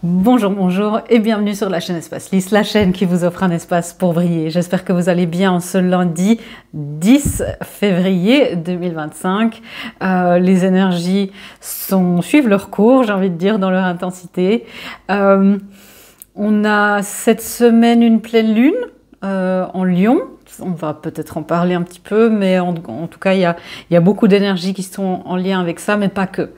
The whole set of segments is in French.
Bonjour, bonjour et bienvenue sur la chaîne Espace Lys, la chaîne qui vous offre un espace pour briller. J'espère que vous allez bien en ce lundi 10 février 2025. Les énergies suivent leur cours, j'ai envie de dire, dans leur intensité. On a cette semaine une pleine lune en Lion. On va peut-être en parler un petit peu, mais en tout cas, il y a beaucoup d'énergies qui sont en lien avec ça, mais pas que.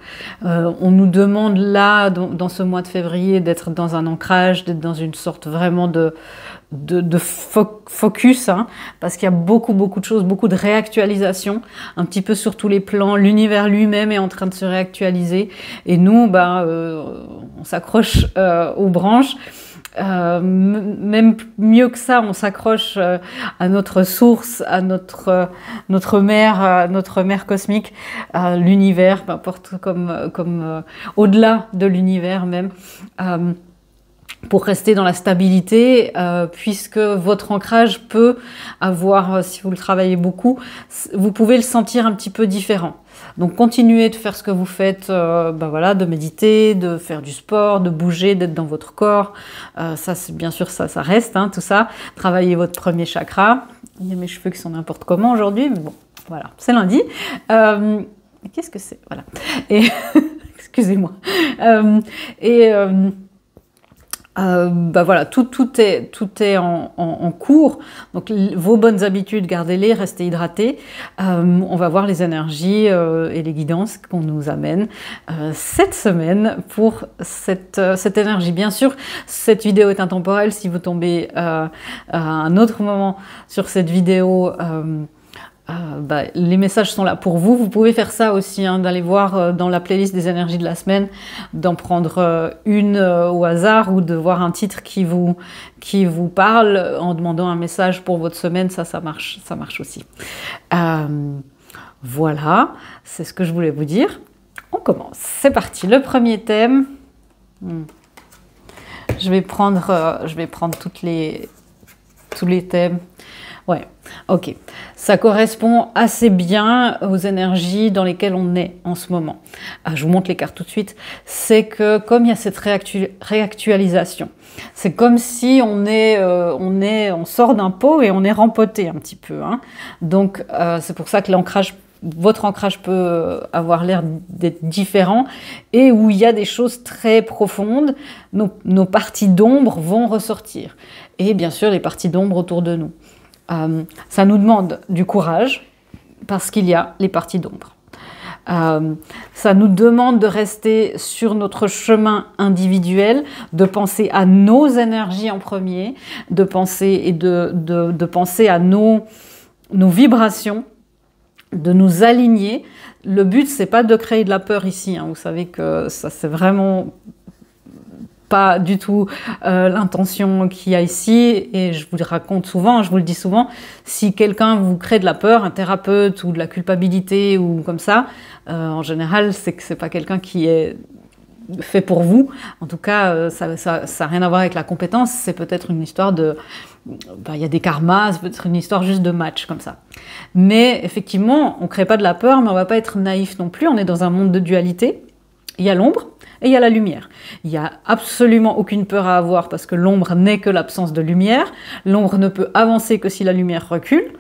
On nous demande là, dans ce mois de février, d'être dans un ancrage, d'être dans une sorte vraiment de focus, hein, parce qu'il y a beaucoup de choses, beaucoup de réactualisation, un petit peu sur tous les plans. L'univers lui-même est en train de se réactualiser, et nous, on s'accroche aux branches. Même mieux que ça, on s'accroche à notre source, à notre mère cosmique, à l'univers, peu importe, comme au-delà de l'univers même, pour rester dans la stabilité, puisque votre ancrage peut avoir, si vous le travaillez beaucoup, vous pouvez le sentir un petit peu différent. Donc continuez de faire ce que vous faites, voilà, de méditer, de faire du sport, de bouger, d'être dans votre corps. Ça, bien sûr, ça reste, hein, tout ça. Travaillez votre premier chakra. Il y a mes cheveux qui sont n'importe comment aujourd'hui, mais bon, voilà, c'est lundi. Qu'est-ce que c'est? Voilà. Et excusez-moi. Voilà, tout est en cours. Donc vos bonnes habitudes, gardez-les, restez hydratés. On va voir les énergies et les guidances qu'on nous amène cette semaine pour cette énergie. Bien sûr, cette vidéo est intemporelle. Si vous tombez à un autre moment sur cette vidéo, les messages sont là pour vous. Vous pouvez faire ça aussi, hein, d'aller voir dans la playlist des énergies de la semaine, d'en prendre une au hasard ou de voir un titre qui vous parle en demandant un message pour votre semaine. Ça marche aussi. Voilà, c'est ce que je voulais vous dire. On commence. C'est parti. Le premier thème. Je vais prendre tous les thèmes. Ouais, ok. Ça correspond assez bien aux énergies dans lesquelles on est en ce moment. Je vous montre les cartes tout de suite. C'est que comme il y a cette réactualisation, c'est comme si on sort d'un pot et on est rempoté un petit peu, hein. Donc c'est pour ça que votre ancrage peut avoir l'air d'être différent et où il y a des choses très profondes. Nos parties d'ombre vont ressortir. Et bien sûr, les parties d'ombre autour de nous. Ça nous demande du courage parce qu'il y a les parties d'ombre. Ça nous demande de rester sur notre chemin individuel, de penser à nos énergies en premier, de penser à nos vibrations, de nous aligner. Le but, c'est pas de créer de la peur ici, hein. Vous savez que ça, c'est vraiment pas du tout l'intention qu'il y a ici, et je vous le raconte souvent, je vous le dis souvent, si quelqu'un vous crée de la peur, un thérapeute ou de la culpabilité ou comme ça, en général, c'est que c'est pas quelqu'un qui est fait pour vous. En tout cas, ça n'a rien à voir avec la compétence, c'est peut-être une histoire de... il y a des karmas, c'est peut-être une histoire juste de match comme ça. Mais effectivement, on ne crée pas de la peur, mais on ne va pas être naïf non plus, on est dans un monde de dualité. Il y a l'ombre et il y a la lumière. Il n'y a absolument aucune peur à avoir parce que l'ombre n'est que l'absence de lumière. L'ombre ne peut avancer que si la lumière recule.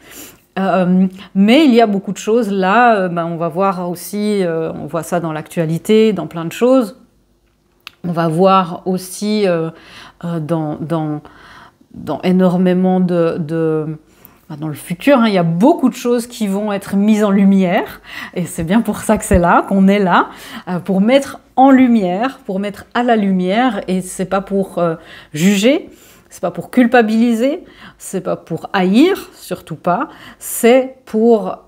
Mais il y a beaucoup de choses là. On va voir aussi, on voit ça dans l'actualité, dans plein de choses. On va voir aussi dans énormément dans le futur, hein, il y a beaucoup de choses qui vont être mises en lumière, et c'est bien pour ça que c'est là, qu'on est là, pour mettre en lumière, pour mettre à la lumière, et c'est pas pour juger, c'est pas pour culpabiliser, c'est pas pour haïr, surtout pas, c'est pour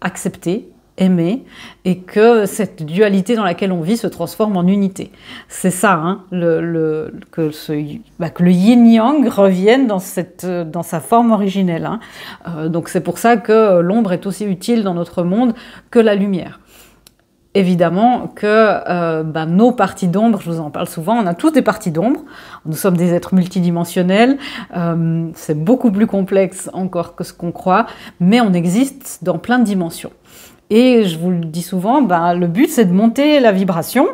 accepter, aimer, et que cette dualité dans laquelle on vit se transforme en unité. C'est ça, hein, que le yin-yang revienne dans sa forme originelle, hein. Donc c'est pour ça que l'ombre est aussi utile dans notre monde que la lumière. Évidemment que nos parties d'ombre, je vous en parle souvent, on a tous des parties d'ombre, nous sommes des êtres multidimensionnels, c'est beaucoup plus complexe encore que ce qu'on croit, mais on existe dans plein de dimensions. Et je vous le dis souvent, le but c'est de monter la vibration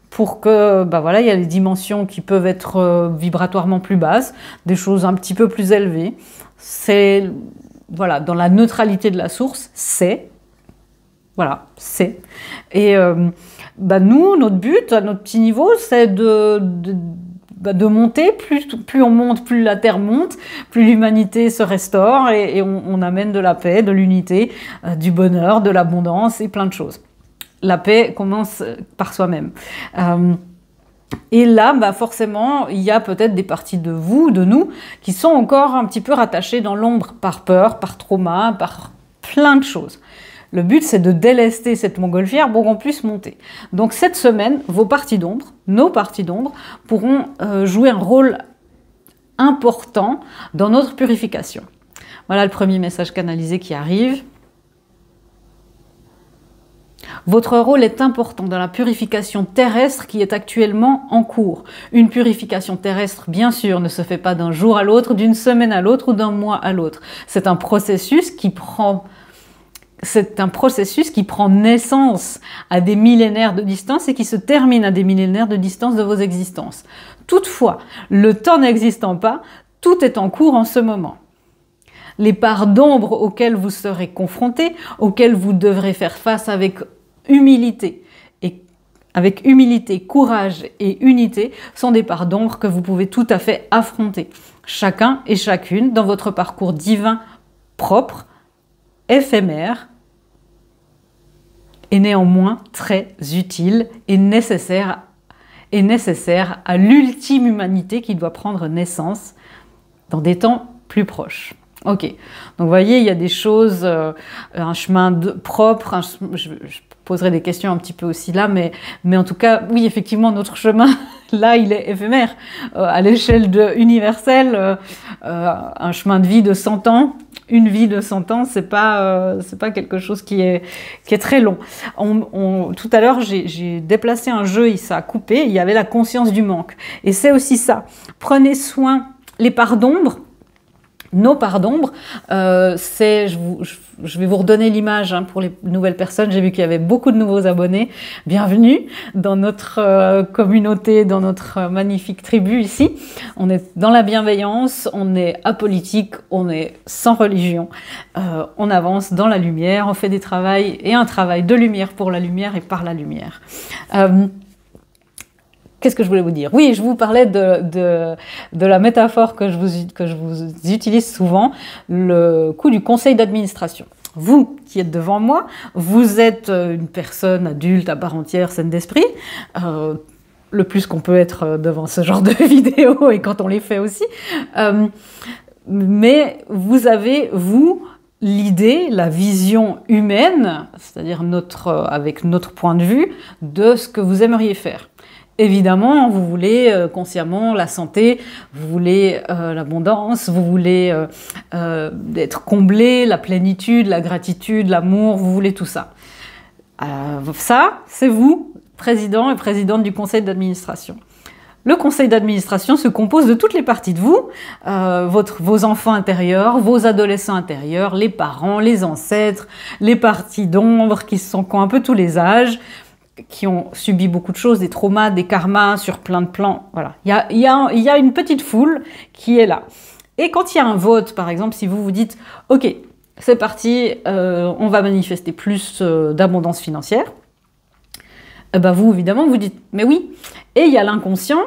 pour que, bah voilà, il y a des dimensions qui peuvent être vibratoirement plus basses, des choses un petit peu plus élevées. C'est, voilà, dans la neutralité de la source, c'est. Voilà, c'est. Et bah nous, notre but, à notre petit niveau, c'est de monter. Plus on monte, plus la Terre monte, plus l'humanité se restaure et on amène de la paix, de l'unité, du bonheur, de l'abondance et plein de choses. La paix commence par soi-même. Et là, bah forcément, il y a peut-être des parties de vous, de nous, qui sont encore un petit peu rattachées dans l'ombre par peur, par trauma, par plein de choses. Le but, c'est de délester cette montgolfière pour qu'on puisse monter. Donc cette semaine, vos parties d'ombre, nos parties d'ombre, pourront jouer un rôle important dans notre purification. Voilà le premier message canalisé qui arrive. Votre rôle est important dans la purification terrestre qui est actuellement en cours. Une purification terrestre, bien sûr, ne se fait pas d'un jour à l'autre, d'une semaine à l'autre ou d'un mois à l'autre. C'est un processus qui prend naissance à des millénaires de distance et qui se termine à des millénaires de distance de vos existences. Toutefois, le temps n'existant pas, tout est en cours en ce moment. Les parts d'ombre auxquelles vous serez confrontés, auxquelles vous devrez faire face avec humilité, courage et unité, sont des parts d'ombre que vous pouvez tout à fait affronter. Chacun et chacune dans votre parcours divin propre, éphémère, et néanmoins très utile et nécessaire à l'ultime humanité qui doit prendre naissance dans des temps plus proches. Ok, donc vous voyez, il y a des choses, un chemin propre, je poserai des questions un petit peu aussi là, mais en tout cas, oui, effectivement, notre chemin, là, il est éphémère. À l'échelle universelle, un chemin de vie de 100 ans, une vie de 100 ans, c'est pas quelque chose qui est très long. Tout à l'heure, j'ai déplacé un jeu, ça a coupé, il y avait la conscience du manque. Et c'est aussi ça. Prenez soin, les parts d'ombre, nos parts d'ombre, je vais vous redonner l'image pour les nouvelles personnes. J'ai vu qu'il y avait beaucoup de nouveaux abonnés. Bienvenue dans notre communauté, dans notre magnifique tribu ici. On est dans la bienveillance, on est apolitique, on est sans religion. On avance dans la lumière, on fait des travails et un travail de lumière pour la lumière et par la lumière. Qu'est-ce que je voulais vous dire? Oui, je vous parlais de la métaphore que je vous utilise souvent, le coup du conseil d'administration. Vous qui êtes devant moi, vous êtes une personne adulte à part entière, saine d'esprit, le plus qu'on peut être devant ce genre de vidéos et quand on les fait aussi. Mais vous avez, l'idée, la vision humaine, c'est-à-dire avec notre point de vue, de ce que vous aimeriez faire. Évidemment, vous voulez consciemment la santé, vous voulez l'abondance, vous voulez être comblé, la plénitude, la gratitude, l'amour, vous voulez tout ça. Ça, c'est vous, président et présidente du conseil d'administration. Le conseil d'administration se compose de toutes les parties de vous, vos enfants intérieurs, vos adolescents intérieurs, les parents, les ancêtres, les parties d'ombre qui ont un peu tous les âges, qui ont subi beaucoup de choses, des traumas, des karmas sur plein de plans. Voilà. Il y a une petite foule qui est là. Et quand il y a un vote, par exemple, si vous vous dites « Ok, c'est parti, on va manifester plus d'abondance financière », ben vous, évidemment, vous dites « Mais oui ». Et il y a l'inconscient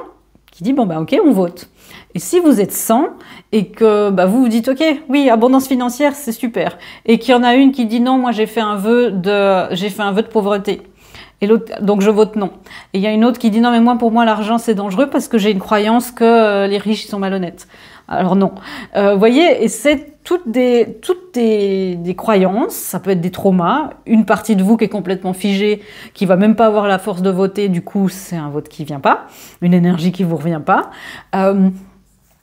qui dit « Bon, ben ok, on vote ». Et si vous êtes 100 et que vous vous dites « Ok, oui, abondance financière, c'est super ». Et qu'il y en a une qui dit « Non, moi j'ai fait un vœu de pauvreté ». Et l'autre, donc je vote non. Et il y a une autre qui dit non, mais pour moi l'argent c'est dangereux parce que j'ai une croyance que les riches ils sont malhonnêtes. Alors non. Vous voyez, et c'est toutes des croyances, ça peut être des traumas, une partie de vous qui est complètement figée, qui va même pas avoir la force de voter, du coup c'est un vote qui vient pas, une énergie qui vous revient pas.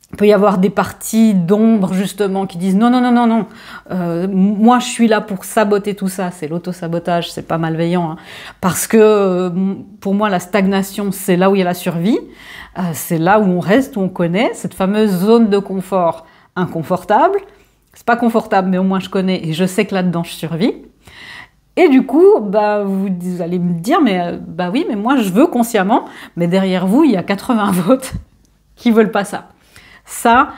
Il peut y avoir des parties d'ombre justement qui disent non, moi je suis là pour saboter tout ça, c'est l'auto-sabotage, c'est pas malveillant, hein, parce que pour moi la stagnation c'est là où il y a la survie, c'est là où on reste, où on connaît, cette fameuse zone de confort inconfortable, c'est pas confortable mais au moins je connais et je sais que là-dedans je survis. Et du coup, bah, vous allez me dire, mais bah oui, mais moi je veux consciemment, mais derrière vous, il y a 80 votes qui veulent pas ça. Ça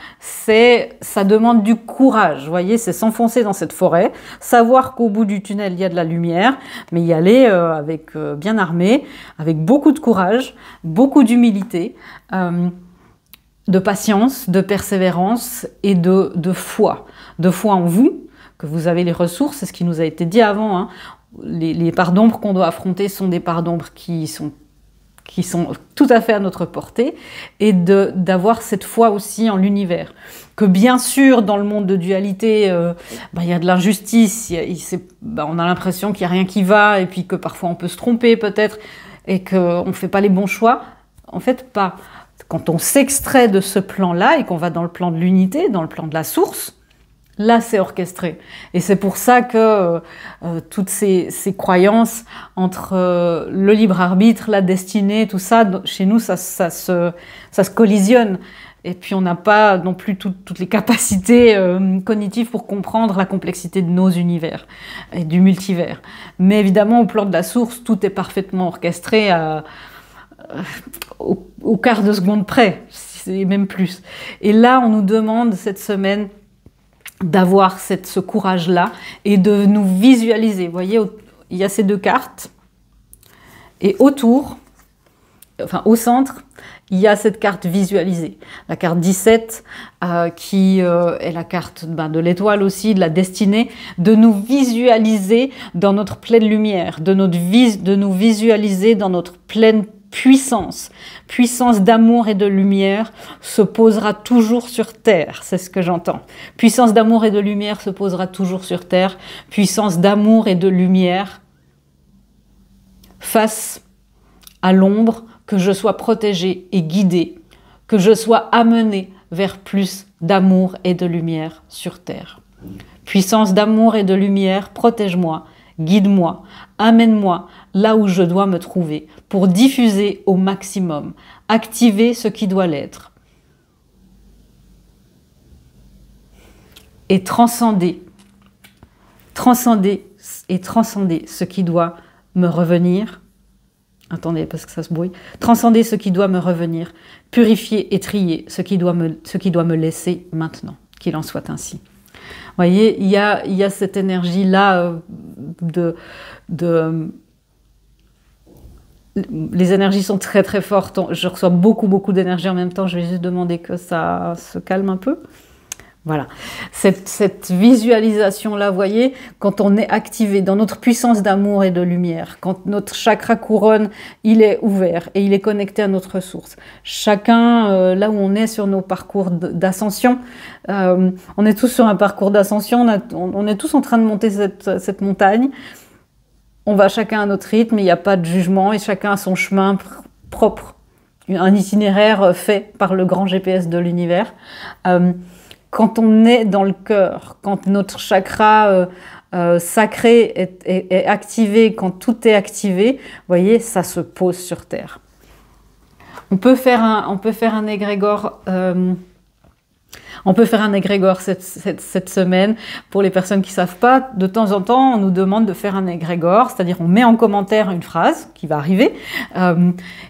demande du courage, vous voyez, c'est s'enfoncer dans cette forêt, savoir qu'au bout du tunnel, il y a de la lumière, mais y aller avec bien armé, avec beaucoup de courage, beaucoup d'humilité, de patience, de persévérance et de foi. De foi en vous, que vous avez les ressources, c'est ce qui nous a été dit avant, hein. Les parts d'ombre qu'on doit affronter sont des parts d'ombre qui sont tout à fait à notre portée, et d'avoir cette foi aussi en l'univers. Que bien sûr, dans le monde de dualité, il y a de l'injustice, on a l'impression qu'il n'y a rien qui va, et puis que parfois on peut se tromper peut-être, et qu'on ne fait pas les bons choix. En fait, pas. Quand on s'extrait de ce plan-là, et qu'on va dans le plan de l'unité, dans le plan de la source, là, c'est orchestré. Et c'est pour ça que toutes ces croyances entre le libre arbitre, la destinée, tout ça, chez nous, ça se collisionne. Et puis, on n'a pas non plus toutes les capacités cognitives pour comprendre la complexité de nos univers et du multivers. Mais évidemment, au plan de la source, tout est parfaitement orchestré au quart de seconde près, et même plus. Et là, on nous demande cette semaine d'avoir ce courage-là et de nous visualiser. Vous voyez, il y a ces deux cartes et autour, enfin au centre, il y a cette carte visualisée. La carte 17 qui est la carte de l'étoile aussi, de la destinée, de nous visualiser dans notre pleine lumière, de nous visualiser dans notre pleine puissance d'amour et de lumière se posera toujours sur terre, c'est ce que j'entends. Puissance d'amour et de lumière se posera toujours sur terre, puissance d'amour et de lumière face à l'ombre, que je sois protégée et guidée, que je sois amenée vers plus d'amour et de lumière sur terre. Puissance d'amour et de lumière, protège-moi, guide-moi, amène-moi là où je dois me trouver pour diffuser au maximum, activer ce qui doit l'être et transcender ce qui doit me revenir. Attendez, parce que ça se brouille. Transcender ce qui doit me revenir, purifier et trier ce qui doit me laisser maintenant. Qu'il en soit ainsi. Vous voyez, il y a cette énergie-là les énergies sont très très fortes. Je reçois beaucoup d'énergie en même temps. Je vais juste demander que ça se calme un peu. Voilà. Cette visualisation-là, vous voyez, quand on est activé dans notre puissance d'amour et de lumière, quand notre chakra couronne, il est ouvert et il est connecté à notre source. Chacun, là où on est sur nos parcours d'ascension, on est tous sur un parcours d'ascension, on est tous en train de monter cette montagne. On va chacun à notre rythme, il n'y a pas de jugement et chacun a son chemin propre. Un itinéraire fait par le grand GPS de l'univers. Quand on est dans le cœur, quand notre chakra sacré est activé, quand tout est activé, vous voyez, ça se pose sur Terre. On peut faire un égrégore. On peut faire un égrégore cette semaine. Pour les personnes qui ne savent pas, de temps en temps, on nous demande de faire un égrégore, c'est-à-dire on met en commentaire une phrase qui va arriver,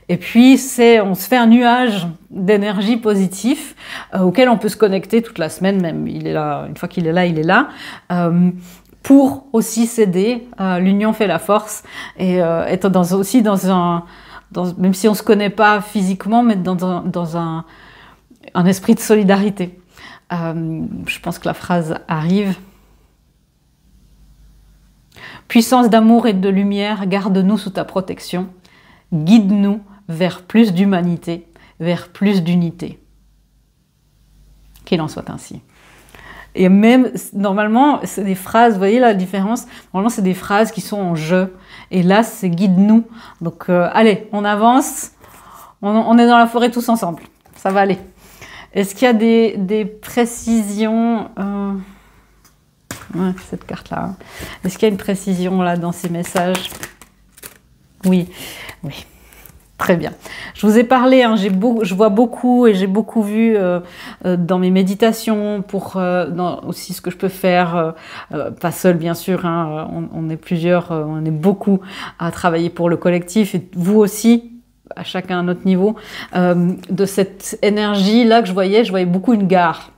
et puis on se fait un nuage d'énergie positive auquel on peut se connecter toute la semaine même. Il est là, une fois qu'il est là, il est là. Pour aussi s'aider, l'union fait la force, et être aussi même si on ne se connaît pas physiquement, mais dans un esprit de solidarité. Je pense que la phrase arrive. Puissance d'amour et de lumière, garde-nous sous ta protection. Guide-nous vers plus d'humanité, vers plus d'unité. Qu'il en soit ainsi. Et même, normalement, c'est des phrases, vous voyez la différence? Normalement, c'est des phrases qui sont en jeu. Et là, c'est guide-nous. Donc, allez, on avance. On est dans la forêt tous ensemble. Ça va aller. Est-ce qu'il y a des précisions ouais, cette carte-là. Hein. Est-ce qu'il y a une précision là dans ces messages? Oui, oui. Très bien. Je vous ai parlé, hein, je vois beaucoup et j'ai beaucoup vu dans mes méditations pour dans aussi ce que je peux faire, pas seul bien sûr, hein, on est plusieurs, on est beaucoup à travailler pour le collectif et vous aussi, à chacun à notre niveau, de cette énergie-là que je voyais beaucoup une gare.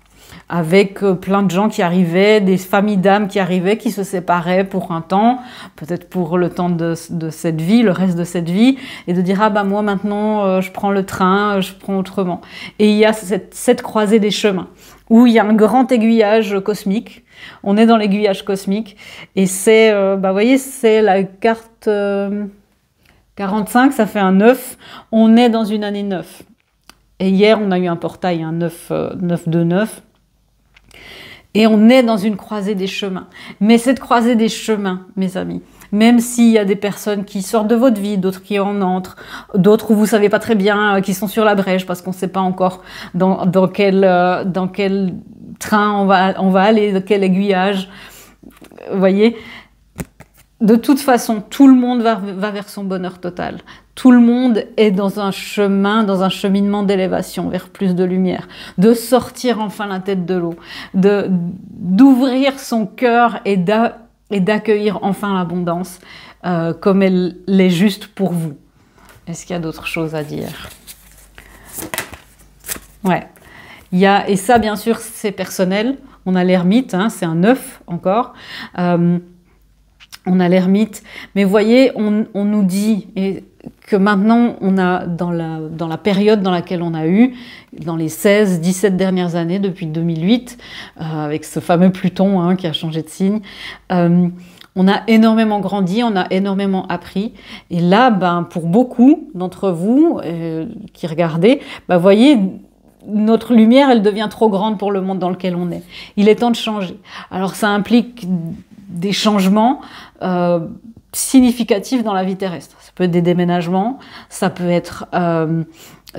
Avec plein de gens qui arrivaient, des familles d'âmes qui arrivaient, qui se séparaient pour un temps, peut-être pour le temps de cette vie, le reste de cette vie, et de dire « Ah bah moi maintenant, je prends le train, je prends autrement ». Et il y a cette croisée des chemins, où il y a un grand aiguillage cosmique, on est dans l'aiguillage cosmique, et c'est, vous voyez, c'est la carte 45, ça fait un 9, on est dans une année 9. Et hier, on a eu un portail, un 929, et on est dans une croisée des chemins. Mais cette croisée des chemins, mes amis, même s'il y a des personnes qui sortent de votre vie, d'autres qui en entrent, d'autres où vous savez pas très bien, qui sont sur la brèche parce qu'on ne sait pas encore dans quel train on va aller, dans quel aiguillage, vous voyez. De toute façon, tout le monde va vers son bonheur total. Tout le monde est dans un chemin, dans un cheminement d'élévation vers plus de lumière, de sortir enfin la tête de l'eau, d'ouvrir son cœur et d'accueillir enfin l'abondance comme elle l'est juste pour vous. Est-ce qu'il y a d'autres choses à dire? Ouais. Et ça, bien sûr, c'est personnel. On a l'ermite, hein, c'est un 9 encore. On a l'ermite, mais vous voyez, on nous dit que maintenant, on a dans la période dans laquelle on a eu, dans les 16-17 dernières années, depuis 2008, avec ce fameux Pluton hein, qui a changé de signe, on a énormément grandi, on a énormément appris. Et là, pour beaucoup d'entre vous qui regardez, vous voyez, notre lumière, elle devient trop grande pour le monde dans lequel on est. Il est temps de changer. Alors, ça implique des changements significatifs dans la vie terrestre. Ça peut être des déménagements, ça peut être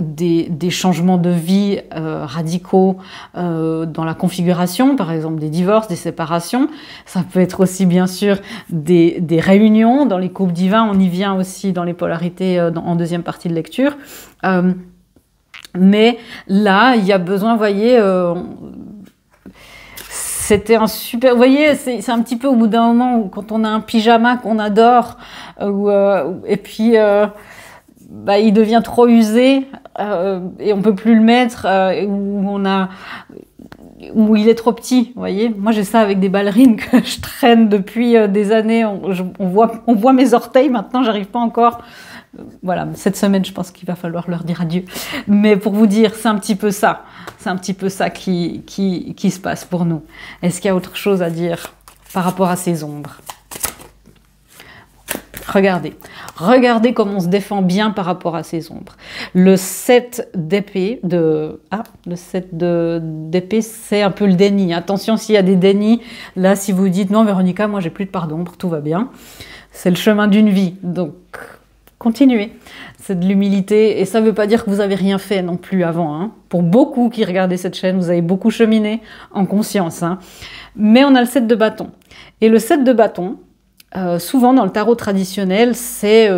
des changements de vie radicaux dans la configuration, par exemple des divorces, des séparations. Ça peut être aussi bien sûr des réunions dans les couples divins, on y vient aussi dans les polarités en deuxième partie de lecture. Mais là, il y a besoin, vous voyez, c'était un super... Vous voyez, c'est un petit peu au bout d'un moment où quand on a un pyjama qu'on adore, et puis il devient trop usé et on ne peut plus le mettre, où il est trop petit, vous voyez. Moi, j'ai ça avec des ballerines que je traîne depuis des années. On voit mes orteils maintenant, j'arrive pas encore... Voilà, cette semaine, je pense qu'il va falloir leur dire adieu. Mais pour vous dire, c'est un petit peu ça. C'est un petit peu ça qui se passe pour nous. Est-ce qu'il y a autre chose à dire par rapport à ces ombres? Regardez. Regardez comment on se défend bien par rapport à ces ombres. Le 7 d'épée, c'est un peu le déni. Attention s'il y a des dénis. Là, si vous dites, non, Véronica, moi, j'ai plus de part d'ombre, tout va bien. C'est le chemin d'une vie. Donc... continuez, c'est de l'humilité et ça ne veut pas dire que vous n'avez rien fait non plus avant. Hein. Pour beaucoup qui regardent cette chaîne, vous avez beaucoup cheminé en conscience. Hein. Mais on a le 7 de bâton. Et le 7 de bâton, souvent dans le tarot traditionnel, c'est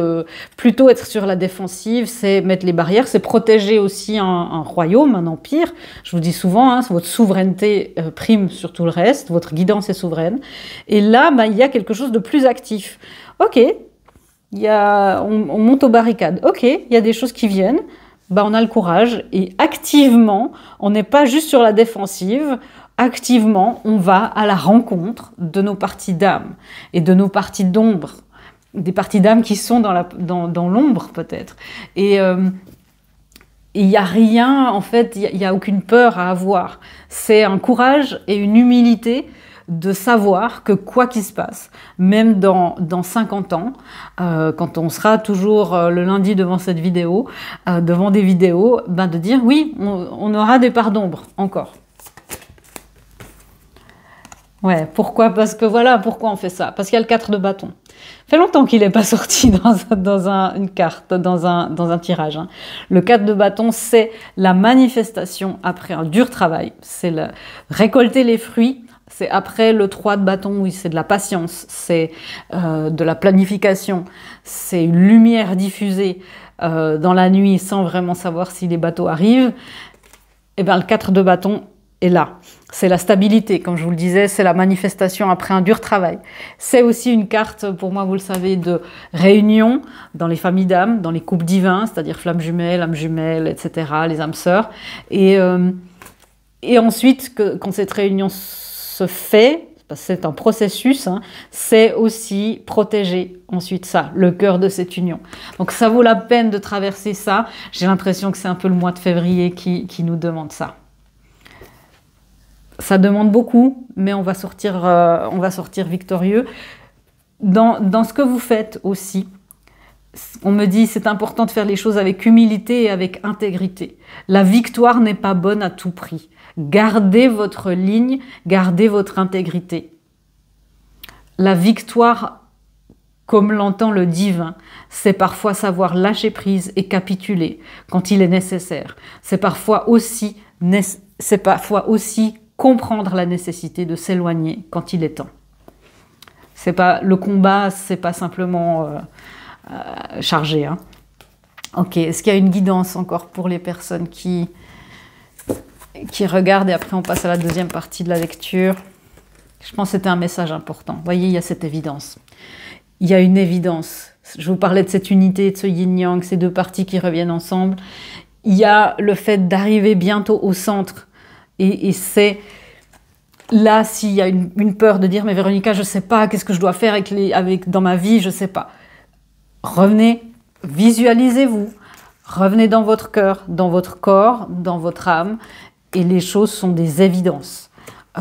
plutôt être sur la défensive, c'est mettre les barrières, c'est protéger aussi un royaume, un empire. Je vous dis souvent, hein, votre souveraineté prime sur tout le reste, votre guidance est souveraine. Et là, il y a quelque chose de plus actif. Ok. On monte aux barricades. Ok, il y a des choses qui viennent, on a le courage et activement, on n'est pas juste sur la défensive, activement, on va à la rencontre de nos parties d'âme et de nos parties d'ombre, des parties d'âme qui sont dans l'ombre peut-être. Et il n'y a rien, en fait, il n'y a aucune peur à avoir. C'est un courage et une humilité de savoir que quoi qu'il se passe, même dans 50 ans, quand on sera toujours le lundi devant cette vidéo, devant des vidéos, de dire oui, on aura des parts d'ombre encore. Ouais, pourquoi? Parce que voilà, pourquoi on fait ça? Parce qu'il y a le 4 de bâton. Ça fait longtemps qu'il n'est pas sorti dans une carte, dans un tirage. Hein. Le 4 de bâton, c'est la manifestation après un dur travail. C'est récolter les fruits. C'est après le 3 de bâton, oui, c'est de la patience, c'est de la planification, c'est une lumière diffusée, dans la nuit sans vraiment savoir si les bateaux arrivent, eh bien, le 4 de bâton est là. C'est la stabilité, comme je vous le disais, c'est la manifestation après un dur travail. C'est aussi une carte, pour moi, vous le savez, de réunion dans les familles d'âmes, dans les couples divins, c'est-à-dire flammes jumelles, âmes jumelles, etc., les âmes sœurs. Et ensuite, quand cette réunion se fait, parce que c'est un processus, hein, c'est aussi protéger ensuite ça, le cœur de cette union. Donc ça vaut la peine de traverser ça. J'ai l'impression que c'est un peu le mois de février qui nous demande ça. Ça demande beaucoup, mais on va sortir victorieux. Dans ce que vous faites aussi, on me dit c'est important de faire les choses avec humilité et avec intégrité. La victoire n'est pas bonne à tout prix. Gardez votre ligne, gardez votre intégrité. La victoire, comme l'entend le divin, c'est parfois savoir lâcher prise et capituler quand il est nécessaire. C'est parfois aussi comprendre la nécessité de s'éloigner quand il est temps. C'est pas le combat, c'est pas simplement chargé. Hein. Ok, est-ce qu'il y a une guidance encore pour les personnes qui regardent, et après on passe à la deuxième partie de la lecture. Je pense que c'était un message important. Vous voyez, il y a cette évidence. Il y a une évidence. Je vous parlais de cette unité, de ce yin-yang, ces deux parties qui reviennent ensemble. Il y a le fait d'arriver bientôt au centre. Et c'est là, s'il y a une peur de dire « Mais Véronica, je ne sais pas, qu'est-ce que je dois faire dans ma vie, je ne sais pas. » Revenez, visualisez-vous. Revenez dans votre cœur, dans votre corps, dans votre âme. Et les choses sont des évidences.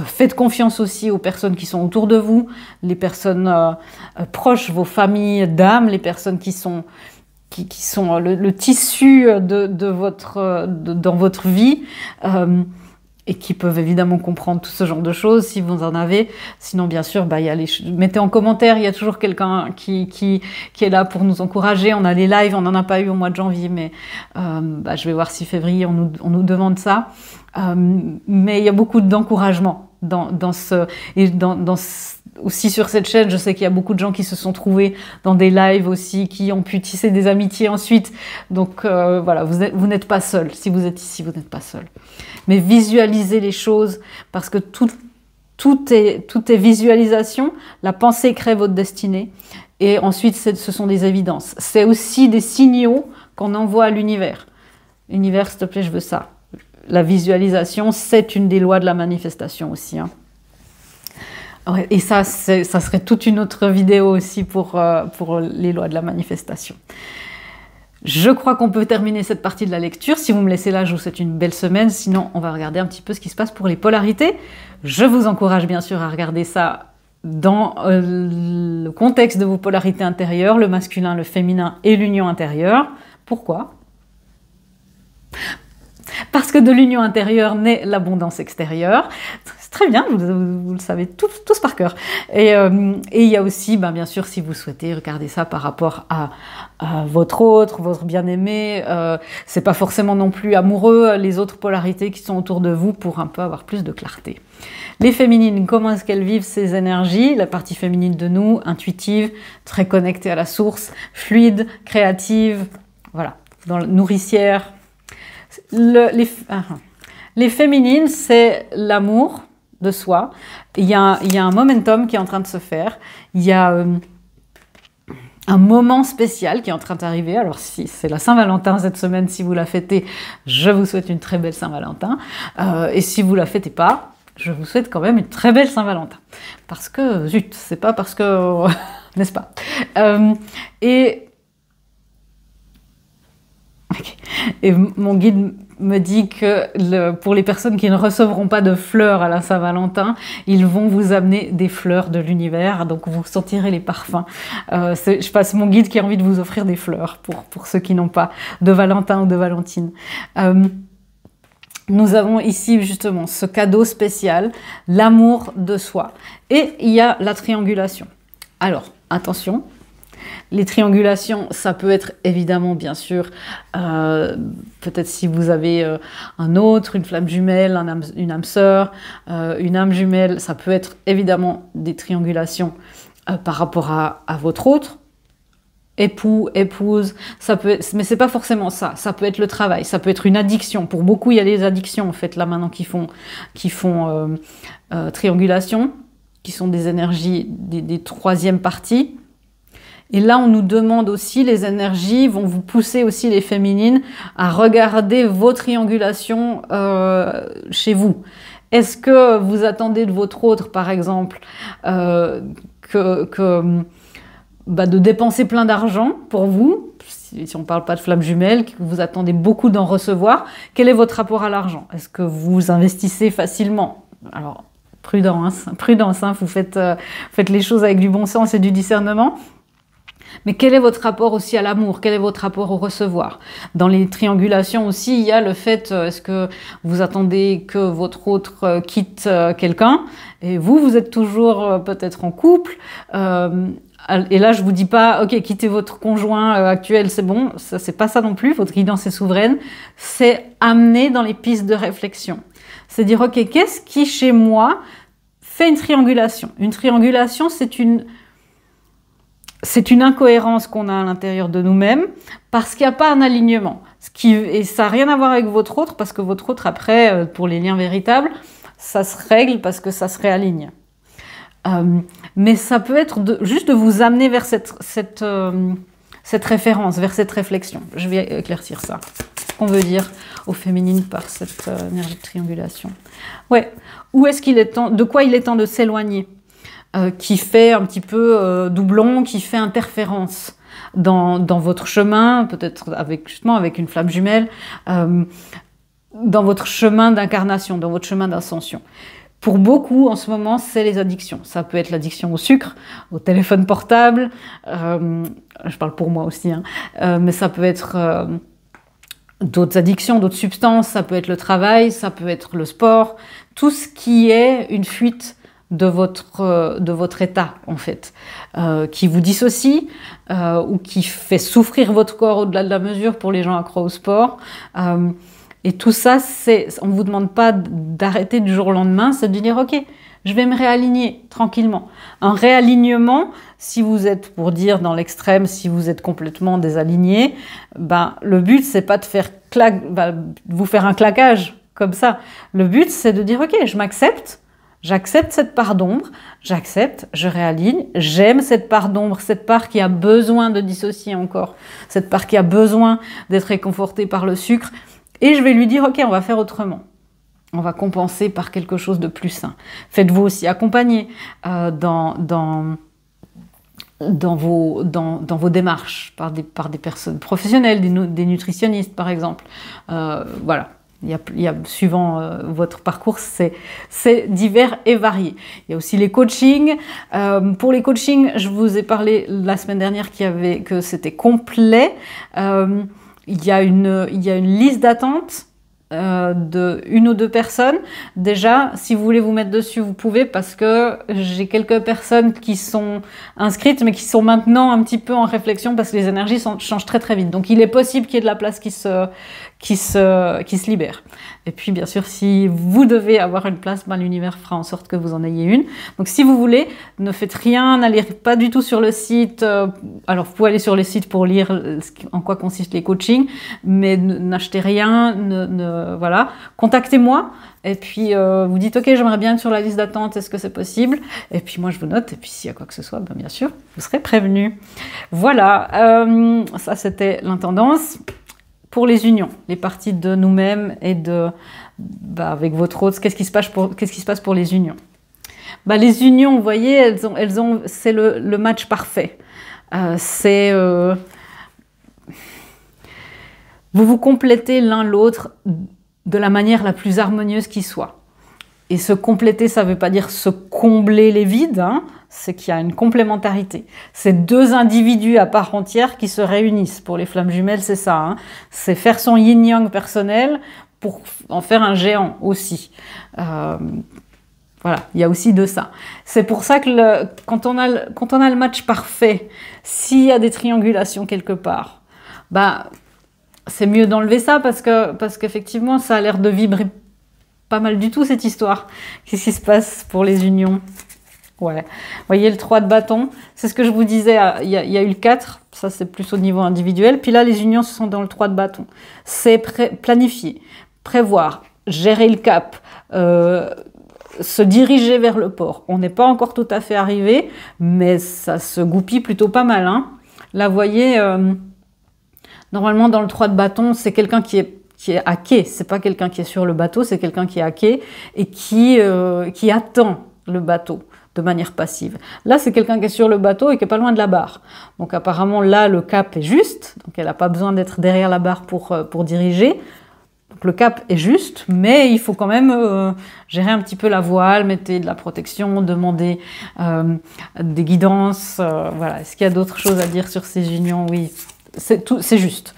Faites confiance aussi aux personnes qui sont autour de vous, les personnes proches, vos familles d'âme, les personnes qui sont le tissu dans votre vie et qui peuvent évidemment comprendre tout ce genre de choses si vous en avez. Sinon, bien sûr, mettez en commentaire, il y a toujours quelqu'un qui est là pour nous encourager. On a les lives, on n'en a pas eu au mois de janvier, mais je vais voir si février, on nous demande ça. Mais il y a beaucoup d'encouragement aussi sur cette chaîne. Je sais qu'il y a beaucoup de gens qui se sont trouvés dans des lives aussi, qui ont pu tisser des amitiés ensuite. Donc voilà, vous n'êtes pas seul. Si vous êtes ici, vous n'êtes pas seul. Mais visualisez les choses, parce que tout est visualisation. La pensée crée votre destinée. Et ensuite, ce sont des évidences. C'est aussi des signaux qu'on envoie à l'univers. Univers, s'il te plaît, je veux ça. La visualisation, c'est une des lois de la manifestation aussi. Hein. Ouais, et ça serait toute une autre vidéo aussi pour les lois de la manifestation. Je crois qu'on peut terminer cette partie de la lecture. Si vous me laissez là, je vous souhaite une belle semaine. Sinon, on va regarder un petit peu ce qui se passe pour les polarités. Je vous encourage bien sûr à regarder ça dans le contexte de vos polarités intérieures, le masculin, le féminin et l'union intérieure. Pourquoi ? Parce que de l'union intérieure naît l'abondance extérieure. C'est très bien, vous le savez tous par cœur. Et il y a aussi, bien sûr, si vous souhaitez regarder ça par rapport à votre bien-aimé, c'est pas forcément non plus amoureux, les autres polarités qui sont autour de vous pour un peu avoir plus de clarté. Les féminines, comment est-ce qu'elles vivent ces énergies? La partie féminine de nous, intuitive, très connectée à la source, fluide, créative, voilà, nourricière. Les féminines, c'est l'amour de soi. Il y a un momentum qui est en train de se faire. Il y a un moment spécial qui est en train d'arriver. Alors, si c'est la Saint-Valentin cette semaine, si vous la fêtez, je vous souhaite une très belle Saint-Valentin. Et si vous la fêtez pas, je vous souhaite quand même une très belle Saint-Valentin. Parce que, zut, c'est pas parce que... n'est-ce pas? Et mon guide me dit que pour les personnes qui ne recevront pas de fleurs à la Saint-Valentin, ils vont vous amener des fleurs de l'univers, donc vous sentirez les parfums. Je passe mon guide qui a envie de vous offrir des fleurs pour ceux qui n'ont pas de Valentin ou de Valentine. Nous avons ici justement ce cadeau spécial, l'amour de soi. Et il y a la triangulation. Alors, attention. Les triangulations, ça peut être évidemment, bien sûr, peut-être si vous avez un autre, une flamme jumelle, une âme sœur, une âme jumelle, ça peut être évidemment des triangulations par rapport à votre autre. époux, épouse, ça peut être, mais c'est pas forcément ça. Ça peut être le travail, ça peut être une addiction. Pour beaucoup, il y a des addictions en fait là maintenant qui font triangulation, qui sont des énergies des troisièmes parties. Et là, on nous demande aussi, les énergies vont vous pousser aussi les féminines à regarder vos triangulations chez vous. Est-ce que vous attendez de votre autre, par exemple, de dépenser plein d'argent pour vous, si on ne parle pas de flamme jumelle, que vous attendez beaucoup d'en recevoir, quel est votre rapport à l'argent? Est-ce que vous investissez facilement? Alors, prudence, hein, vous faites les choses avec du bon sens et du discernement. Mais quel est votre rapport aussi à l'amour? Quel est votre rapport au recevoir? Dans les triangulations aussi, il y a le fait, est-ce que vous attendez que votre autre quitte quelqu'un? Et vous êtes toujours peut-être en couple. Et là, je vous dis pas, ok, quittez votre conjoint actuel, c'est bon. Ça, c'est pas ça non plus. Votre guidance est souveraine. C'est amener dans les pistes de réflexion. C'est dire, ok, qu'est-ce qui chez moi fait une triangulation? Une triangulation, c'est une incohérence qu'on a à l'intérieur de nous-mêmes parce qu'il n'y a pas un alignement. Et ça n'a rien à voir avec votre autre, parce que votre autre, après, pour les liens véritables, ça se règle parce que ça se réaligne. Mais ça peut être juste de vous amener vers cette référence, vers cette réflexion. Je vais éclaircir ça. Ce qu'on veut dire au féminine par cette énergie de triangulation. Ouais. Où est-ce qu'il est temps, de quoi il est temps de s'éloigner? Qui fait un petit peu doublon, qui fait interférence dans votre chemin, peut-être justement avec une flamme jumelle, dans votre chemin d'incarnation, dans votre chemin d'ascension. Pour beaucoup, en ce moment, c'est les addictions. Ça peut être l'addiction au sucre, au téléphone portable, je parle pour moi aussi, hein, mais ça peut être d'autres addictions, d'autres substances, ça peut être le travail, ça peut être le sport, tout ce qui est une fuite de votre état, en fait, qui vous dissocie ou qui fait souffrir votre corps au-delà de la mesure pour les gens accros au sport. Et tout ça, on ne vous demande pas d'arrêter du jour au lendemain, c'est de dire, ok, je vais me réaligner tranquillement. Un réalignement, si vous êtes, pour dire dans l'extrême, si vous êtes complètement désaligné, ben, le but, c'est pas de vous faire un claquage comme ça. Le but, c'est de dire, ok, je m'accepte. J'accepte cette part d'ombre, j'accepte, je réaligne, j'aime cette part d'ombre, cette part qui a besoin de dissocier encore, cette part qui a besoin d'être réconfortée par le sucre, et je vais lui dire, ok, on va faire autrement. On va compenser par quelque chose de plus sain. Faites-vous aussi accompagner dans vos démarches par des personnes professionnelles, des nutritionnistes par exemple. Voilà. Il y a suivant votre parcours, c'est divers et varié. Il y a aussi les coachings. Pour les coachings, je vous ai parlé la semaine dernière que c'était complet. Il y a une liste d'attente de 1 ou 2 personnes. Déjà, si vous voulez vous mettre dessus, vous pouvez, parce que j'ai quelques personnes qui sont inscrites, mais qui sont maintenant un petit peu en réflexion, parce que les énergies changent très très vite. Donc il est possible qu'il y ait de la place qui se libère. Et puis bien sûr, si vous devez avoir une place, ben, l'univers fera en sorte que vous en ayez une. Donc si vous voulez, ne faites rien, n'allez pas du tout sur le site. Alors vous pouvez aller sur les sites pour lire en quoi consistent les coachings, mais n'achetez rien, voilà. Contactez-moi et puis vous dites ok, j'aimerais bien être sur la liste d'attente, est-ce que c'est possible? Et puis moi je vous note, et puis s'il y a quoi que ce soit, ben, bien sûr, vous serez prévenu. Voilà, ça c'était l'intendance. Pour les unions, les parties de nous-mêmes et avec votre autre, qu'est-ce qui se passe pour les unions? Les unions, vous voyez, c'est le match parfait. Vous vous complétez l'un l'autre de la manière la plus harmonieuse qui soit. Et se compléter, ça ne veut pas dire se combler les vides, hein, c'est qu'il y a une complémentarité. C'est 2 individus à part entière qui se réunissent. Pour les flammes jumelles, c'est ça. Hein. C'est faire son yin-yang personnel pour en faire un géant aussi. Voilà, il y a aussi de ça. C'est pour ça que quand on a le match parfait, s'il y a des triangulations quelque part, c'est mieux d'enlever ça parce qu'effectivement, ça a l'air de vibrer pas mal du tout, cette histoire. Qu'est-ce qui se passe pour les unions? Ouais. Vous voyez le 3 de bâton, c'est ce que je vous disais, il y a eu le 4, ça c'est plus au niveau individuel, puis là les unions se sont dans le 3 de bâton. C'est planifier, prévoir, gérer le cap, se diriger vers le port. On n'est pas encore tout à fait arrivé, mais ça se goupille plutôt pas mal. Hein. Là, vous voyez, normalement dans le 3 de bâton, c'est quelqu'un qui est à quai, c'est pas quelqu'un qui est sur le bateau, c'est quelqu'un qui est à quai et qui attend le bateau de manière passive. Là, c'est quelqu'un qui est sur le bateau et qui est pas loin de la barre. Donc apparemment, là, le cap est juste, donc elle n'a pas besoin d'être derrière la barre pour diriger. Donc le cap est juste, mais il faut quand même gérer un petit peu la voile, mettre de la protection, demander des guidances. Voilà. Est-ce qu'il y a d'autres choses à dire sur ces unions? Oui, c'est juste.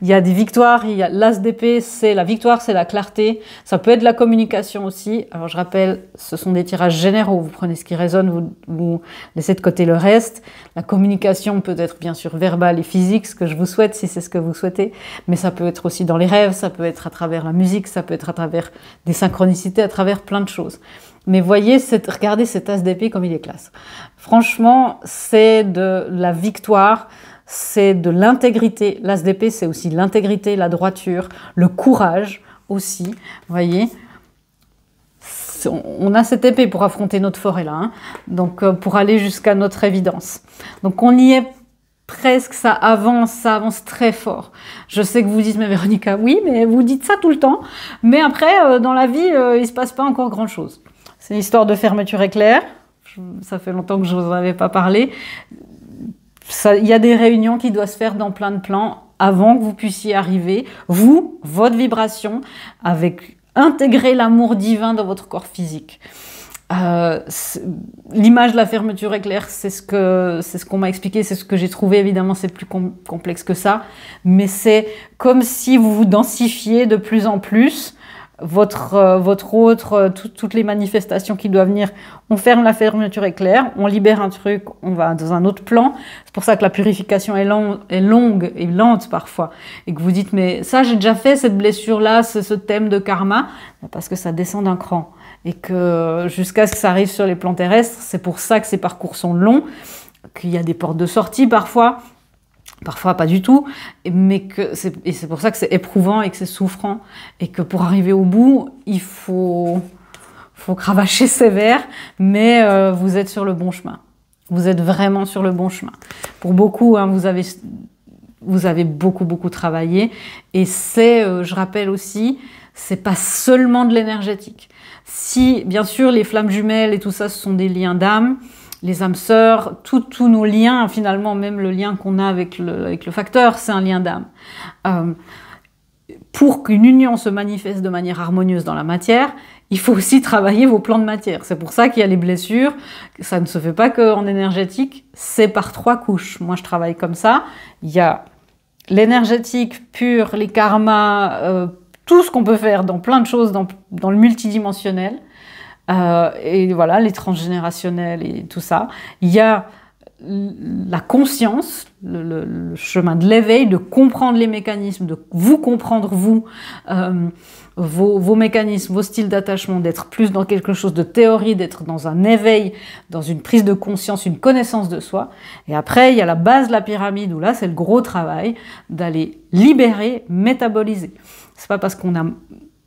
Il y a des victoires, il y a l'as d'épée, c'est la victoire, c'est la clarté. Ça peut être de la communication aussi. Alors je rappelle, ce sont des tirages généraux. Vous prenez ce qui résonne, vous laissez de côté le reste. La communication peut être bien sûr verbale et physique, ce que je vous souhaite si c'est ce que vous souhaitez. Mais ça peut être aussi dans les rêves, ça peut être à travers la musique, ça peut être à travers des synchronicités, à travers plein de choses. Mais voyez, regardez cet as d'épée comme il est classe. Franchement, c'est de la victoire. C'est de l'intégrité. L'as d'épée, c'est aussi l'intégrité, la droiture, le courage aussi. Vous voyez, on a cette épée pour affronter notre forêt là, hein. Donc pour aller jusqu'à notre évidence. Donc on y est presque, ça avance très fort. Je sais que vous dites, mais Véronica, oui, mais vous dites ça tout le temps. Mais après, dans la vie, il se passe pas encore grand chose. C'est une histoire de fermeture éclair. Ça fait longtemps que je vous en avais pas parlé. Il y a des réunions qui doivent se faire dans plein de plans avant que vous puissiez arriver, vous, votre vibration, avec intégrer l'amour divin dans votre corps physique. L'image de la fermeture éclair, c'est ce qu'on m'a expliqué, c'est ce que j'ai trouvé. Évidemment, c'est plus complexe que ça, mais c'est comme si vous vous densifiez de plus en plus. Toutes les manifestations qui doivent venir, on ferme la fermeture éclair, on libère un truc, on va dans un autre plan. C'est pour ça que la purification est longue et lente parfois. Et que vous dites, mais ça j'ai déjà fait cette blessure-là, ce thème de karma, parce que ça descend d'un cran. Et que jusqu'à ce que ça arrive sur les plans terrestres, c'est pour ça que ces parcours sont longs, qu'il y a des portes de sortie parfois pas du tout, mais c'est pour ça que c'est éprouvant et que c'est souffrant, et que pour arriver au bout, il faut cravacher sévère, mais vous êtes sur le bon chemin. Vous êtes vraiment sur le bon chemin. Pour beaucoup, hein, vous avez beaucoup travaillé, et je rappelle aussi, c'est pas seulement de l'énergétique. Si, bien sûr, les flammes jumelles et tout ça, ce sont des liens d'âme, les âmes sœurs, tous nos liens, finalement, même le lien qu'on a avec le facteur, c'est un lien d'âme. Pour qu'une union se manifeste de manière harmonieuse dans la matière, il faut aussi travailler vos plans de matière. C'est pour ça qu'il y a les blessures. Ça ne se fait pas qu'en énergétique, c'est par 3 couches. Moi, je travaille comme ça. Il y a l'énergétique pur, les karmas, tout ce qu'on peut faire dans plein de choses, dans le multidimensionnel. Et voilà, les transgénérationnels et tout ça. Il y a la conscience, le chemin de l'éveil, de comprendre les mécanismes, de vous comprendre vos mécanismes, vos styles d'attachement, d'être plus dans quelque chose de théorie, d'être dans un éveil, dans une prise de conscience, une connaissance de soi. Et après, il y a la base de la pyramide où là, c'est le gros travail d'aller libérer, métaboliser. C'est pas parce qu'on a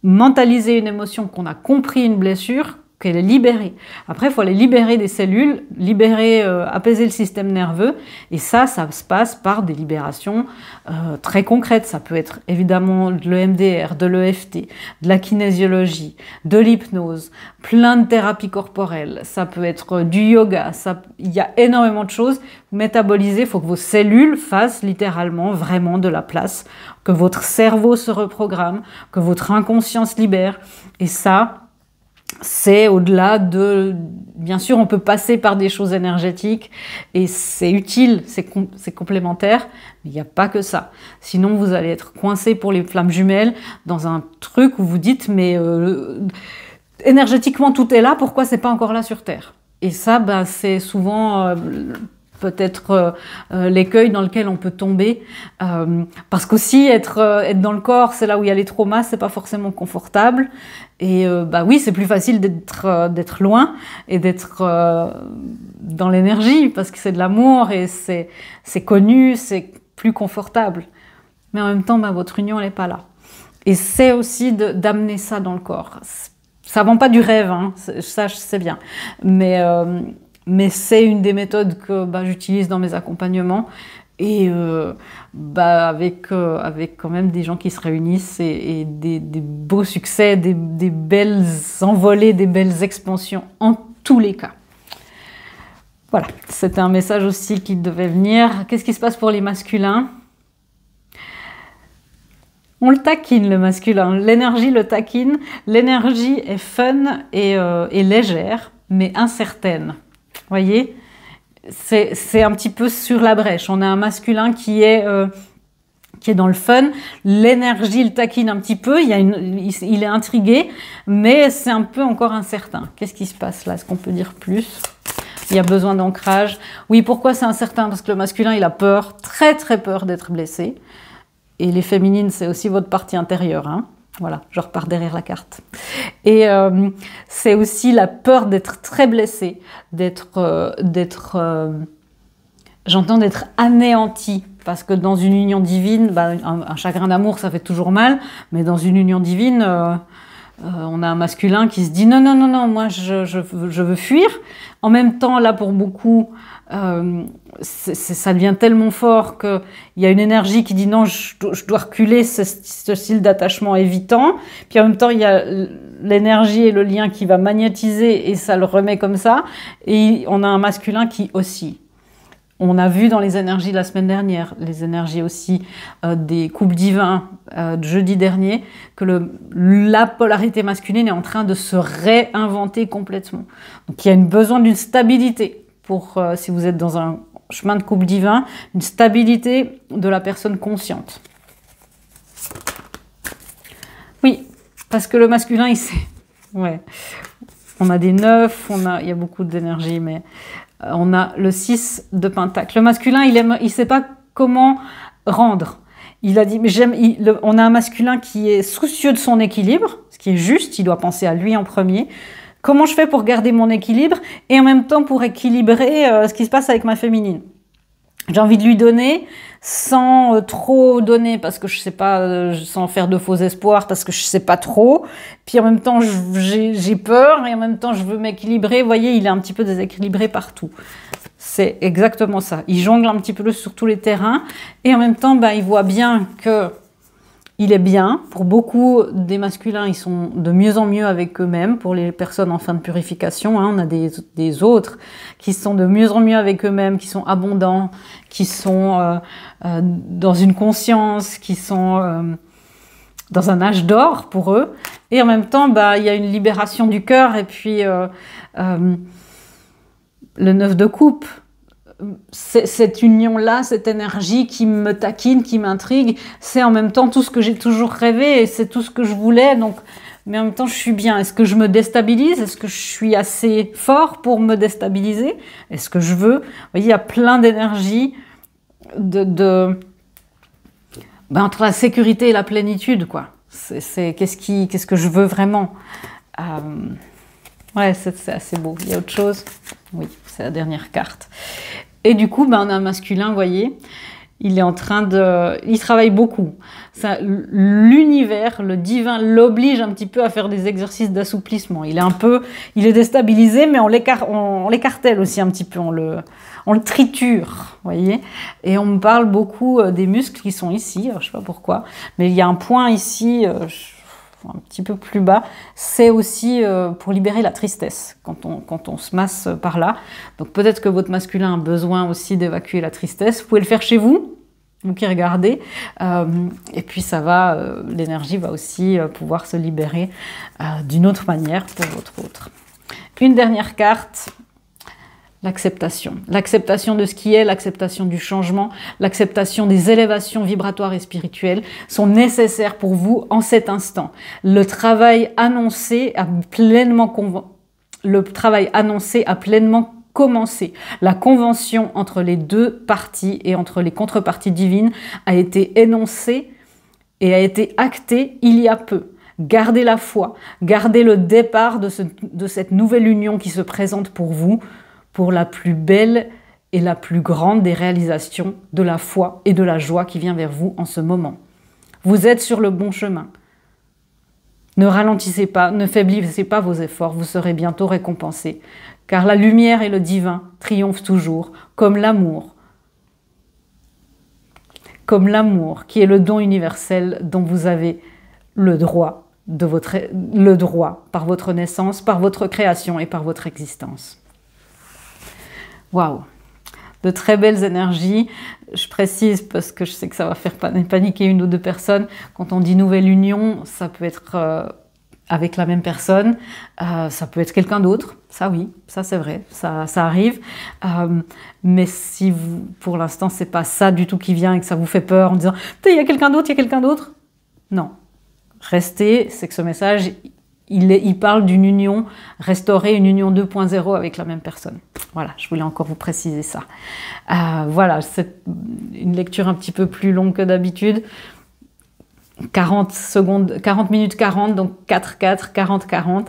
mentalisé une émotion, qu'on a compris une blessure, qu'elle est libérée. Après, il faut aller libérer des cellules, apaiser le système nerveux, et ça se passe par des libérations très concrètes. Ça peut être évidemment de l'EMDR, de l'EFT, de la kinésiologie, de l'hypnose, plein de thérapies corporelles. Ça peut être du yoga. Il y a énormément de choses. Vous métabolisez, il faut que vos cellules fassent littéralement vraiment de la place, que votre cerveau se reprogramme, que votre inconscient se libère, et ça, c'est au-delà de... Bien sûr, on peut passer par des choses énergétiques et c'est utile, c'est complémentaire, mais il n'y a pas que ça. Sinon, vous allez être coincé pour les flammes jumelles dans un truc où vous dites, mais énergétiquement, tout est là, pourquoi c'est pas encore là sur Terre? Et ça, c'est souvent peut-être l'écueil dans lequel on peut tomber. Parce qu'aussi, être dans le corps, c'est là où il y a les traumas, c'est pas forcément confortable. Et bah oui, c'est plus facile d'être loin et d'être dans l'énergie, parce que c'est de l'amour et c'est connu, c'est plus confortable. Mais en même temps, bah, votre union, elle n'est pas là. Et c'est aussi d'amener ça dans le corps. Ça vend pas du rêve, hein, ça je sais bien. Mais c'est une des méthodes que bah, j'utilise dans mes accompagnements. Et bah, avec quand même des gens qui se réunissent et des beaux succès, des belles envolées, des belles expansions en tous les cas. Voilà, c'était un message aussi qui devait venir. Qu'est-ce qui se passe pour les masculins? On le taquine, le masculin. L'énergie le taquine. L'énergie est fun et légère, mais incertaine. Vous voyez? C'est un petit peu sur la brèche. On a un masculin qui est dans le fun. L'énergie le taquine un petit peu. Il est intrigué, mais c'est un peu encore incertain. Qu'est-ce qui se passe là? Est-ce qu'on peut dire plus? Il y a besoin d'ancrage. Oui, pourquoi c'est incertain? Parce que le masculin, il a peur, très très peur d'être blessé. Et les féminines, c'est aussi votre partie intérieure. Hein. Voilà, je repars derrière la carte. Et c'est aussi la peur d'être très blessé, j'entends d'être anéanti. Parce que dans une union divine, bah, un chagrin d'amour, ça fait toujours mal. Mais dans une union divine, on a un masculin qui se dit non, non, non, non, moi je veux fuir. En même temps, là pour beaucoup, ça devient tellement fort qu'il y a une énergie qui dit non, je dois reculer, ce style d'attachement évitant. Puis en même temps, il y a l'énergie et le lien qui va magnétiser et ça le remet comme ça. Et on a un masculin qui oscille. On a vu dans les énergies de la semaine dernière, les énergies aussi des couples divins de jeudi dernier, que la polarité masculine est en train de se réinventer complètement. Donc il y a besoin d'une stabilité pour, si vous êtes dans un chemin de couple divin, une stabilité de la personne consciente. Oui, parce que le masculin, il sait. Ouais. On a des 9, il y a beaucoup d'énergie, mais... On a le 6 de pentacle. Le masculin, il sait pas comment rendre. Il a dit, mais on a un masculin qui est soucieux de son équilibre, ce qui est juste, il doit penser à lui en premier. Comment je fais pour garder mon équilibre et en même temps pour équilibrer ce qui se passe avec ma féminine? J'ai envie de lui donner sans trop donner parce que je sais pas, sans faire de faux espoirs parce que je sais pas trop. Puis en même temps, j'ai peur et en même temps, je veux m'équilibrer. Vous voyez, il est un petit peu déséquilibré partout. C'est exactement ça. Il jongle un petit peu sur tous les terrains et en même temps, bah, il voit bien que il est bien. Pour beaucoup des masculins, ils sont de mieux en mieux avec eux-mêmes. Pour les personnes en fin de purification, hein, on a des autres qui sont de mieux en mieux avec eux-mêmes, qui sont abondants, qui sont dans une conscience, qui sont dans un âge d'or pour eux. Et en même temps, bah, il y a une libération du cœur. Et puis, le 9 de coupe, cette union-là, cette énergie qui me taquine, qui m'intrigue, c'est en même temps tout ce que j'ai toujours rêvé et c'est tout ce que je voulais. Donc, mais en même temps, je suis bien. Est-ce que je me déstabilise? Est-ce que je suis assez fort pour me déstabiliser? Est-ce que je veux? Vous voyez, il y a plein d'énergie ben, entre la sécurité et la plénitude, quoi. Qu'est-ce que je veux vraiment? Ouais, c'est assez beau. Il y a autre chose? Oui, c'est la dernière carte. Et du coup, ben, on a un masculin, vous voyez, il est en train de... Il travaille beaucoup. L'univers, le divin, l'oblige un petit peu à faire des exercices d'assouplissement. Il est déstabilisé, mais on l'écartèle aussi un petit peu, on le triture, vous voyez. Et on me parle beaucoup des muscles qui sont ici, alors, je ne sais pas pourquoi, mais il y a un point ici... un petit peu plus bas, c'est aussi pour libérer la tristesse quand on se masse par là. Donc peut-être que votre masculin a besoin aussi d'évacuer la tristesse. Vous pouvez le faire chez vous qui regardez. Et puis ça va, l'énergie va aussi pouvoir se libérer d'une autre manière pour votre autre. Une dernière carte. L'acceptation. L'acceptation de ce qui est, l'acceptation du changement, l'acceptation des élévations vibratoires et spirituelles sont nécessaires pour vous en cet instant. Le travail annoncé a pleinement commencer. La convention entre les deux parties et entre les contreparties divines a été énoncée et a été actée il y a peu. Gardez la foi, gardez le départ de cette nouvelle union qui se présente pour vous, pour la plus belle et la plus grande des réalisations de la foi et de la joie qui vient vers vous en ce moment. Vous êtes sur le bon chemin. Ne ralentissez pas, ne faiblissez pas vos efforts, vous serez bientôt récompensés. Car la lumière et le divin triomphent toujours, comme l'amour qui est le don universel dont vous avez le droit par votre naissance, par votre création et par votre existence. Waouh! De très belles énergies. Je précise parce que je sais que ça va faire paniquer une ou deux personnes. Quand on dit nouvelle union, ça peut être avec la même personne, ça peut être quelqu'un d'autre. Ça oui, ça c'est vrai, ça arrive. Mais si vous, pour l'instant, c'est pas ça du tout qui vient et que ça vous fait peur en disant « il y a quelqu'un d'autre, il y a quelqu'un d'autre », non. Restez, c'est que ce message, il parle d'une union restaurée, une union 2.0 avec la même personne. Voilà, je voulais encore vous préciser ça. Voilà, c'est une lecture un petit peu plus longue que d'habitude. 40 minutes 40, donc 4-4, 40-40.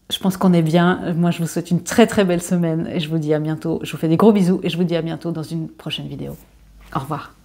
Je pense qu'on est bien. Moi, je vous souhaite une très très belle semaine et je vous dis à bientôt. Je vous fais des gros bisous et je vous dis à bientôt dans une prochaine vidéo. Au revoir.